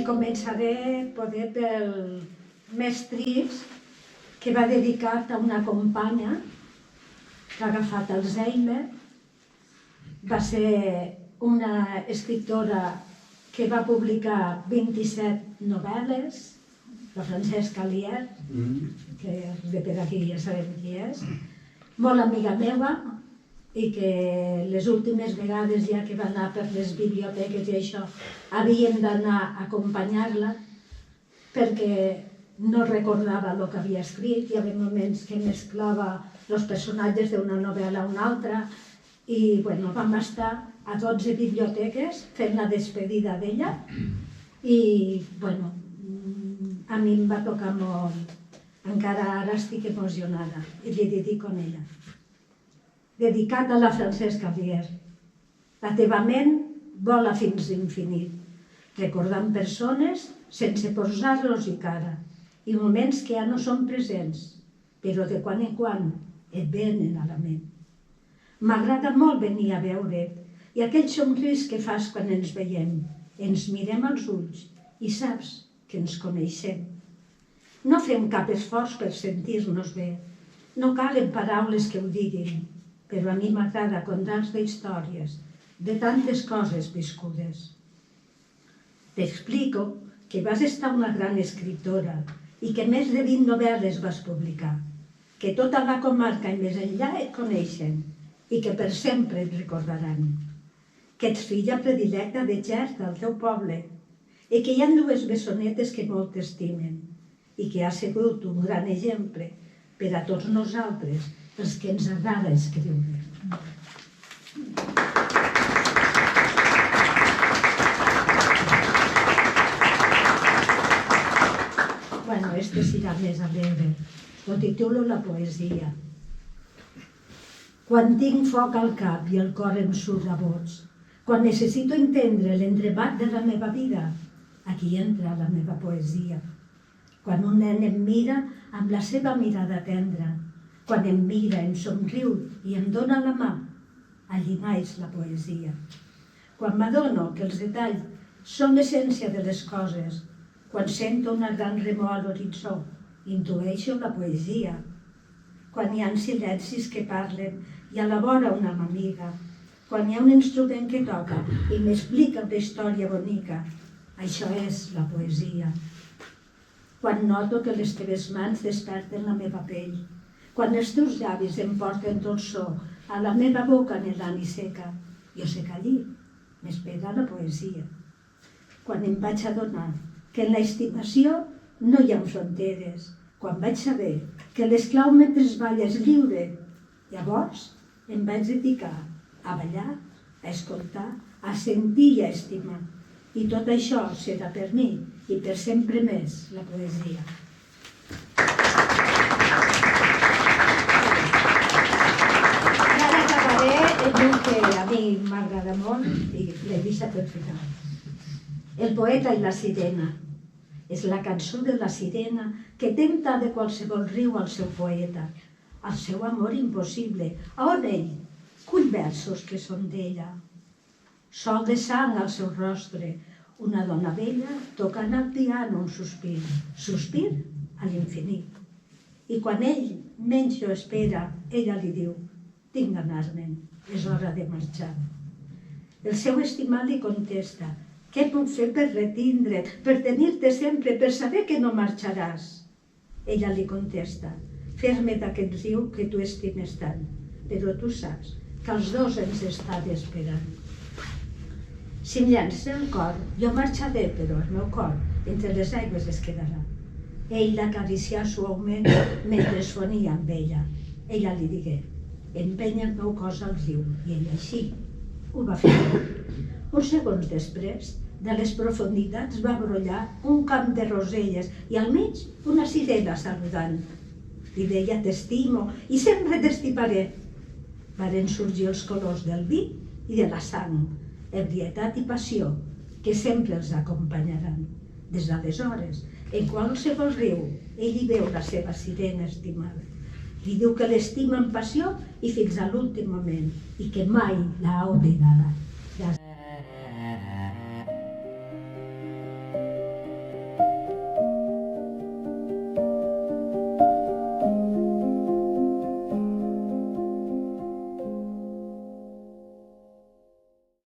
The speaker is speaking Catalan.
començaré poder pel més trist, que va dedicat a una companya que ha agafat Alzheimer. Va ser una escriptora que va publicar 27 novel·les, la Francesca Lier, que de per aquí ja sabem qui és, molt amiga meva, i que les últimes vegades, ja que va anar per les biblioteques i això, havíem d'anar a acompanyar-la perquè no recordava el que havia escrit. Hi havia moments que mesclava els personatges d'una novel·la a una altra i vam estar a 12 biblioteques fent la despedida d'ella i a mi em va tocar molt. Encara ara estic emocionada i li dedico a ella. Dedicat a la Francesca Lier. La teva ment vola fins a l'infinit, recordant persones sense posar-los-hi cara i moments que ja no són presents, però de quan en quan et venen a la ment. M'agrada molt venir a veure't i aquell somrís que fas quan ens veiem. Ens mirem als ulls i saps que ens coneixem. No fem cap esforç per sentir-nos bé. No calen paraules que ho diguin, però a mi m'agrada contar-te històries de tantes coses viscudes. T'explico que vas estar una gran escriptora i que més de 20 novel·les vas publicar, que tota la comarca i més enllà et coneixen i que per sempre et recordaran, que ets filla predilecta de Xert, del teu poble, i que hi ha dues bessonetes que molt t'estimen i que ha sigut un gran exemple per a tots nosaltres, els que ens agrada escriure. Este serà més alegre. Lo titulo La poesia. Quan tinc foc al cap i el cor em surt a bots, quan necessito entendre l'entrebat de la meva vida, aquí entra la meva poesia. Quan un nen em mira amb la seva mirada tendra, quan em mira, em somriu i em dóna la mà, allí naix la poesia. Quan m'adono que els detalls són l'essència de les coses, quan sento una gran remor a l'horitzó, intueixo la poesia. Quan hi ha silencis que parlen i a la vora una amiga, quan hi ha un instrument que toca i m'explica una història bonica, això és la poesia. Quan noto que les teves mans desperten la meva pell, quan els teus llavis em porten dolçor a la meva boca anhelant i seca, jo sé que allí m'espera la poesia. Quan em vaig adonar que en l'estimació no hi ha fronteres, quan vaig saber que l'esclau mentre balla és lliure, llavors em vaig dedicar a ballar, a escoltar, a sentir i a estimar. I tot això serà per mi i per sempre més la poesia. I ara acabaré amb un que a mi m'agrada molt i l'he vist tot final. El poeta i la sirena. És la cançó de la sirena que tempta de qualsevol riu al seu poeta, al seu amor impossible, a on ell cull versos que són d'ella. Sol de sang al seu rostre, una dona vella tocant al piano un sospir, sospir a l'infinit. I quan ell menys ho espera, ella li diu: tinc d'anar-me'n, és hora de marxar. El seu estimat li contesta: què puc fer per retindre't, per tenir-te sempre, per saber que no marxaràs? Ella li contesta: fer-me d'aquest riu que tu estimes tant, però tu saps que els dos ens estan esperant. Si em llança el cor, jo marxaré, però el meu cor entre les aigües es quedarà. Ell l'acaricià suaument mentre fonia amb ella. Ella li digué: empeny el meu cos al riu, i ell així ho va fer. Uns segons després, de les profunditats va brollar un camp de roselles i al mig una sirena saludant. Li deia: t'estimo i sempre t'estimaré. Varen sorgir els colors del vi i de la sang, ebrietat i passió, que sempre els acompanyaran. Des d'aleshores, en qualsevol riu, ell hi veu la seva sirena estimada. Li diu que l'estima amb passió i fins a l'últim moment i que mai la oblidarà.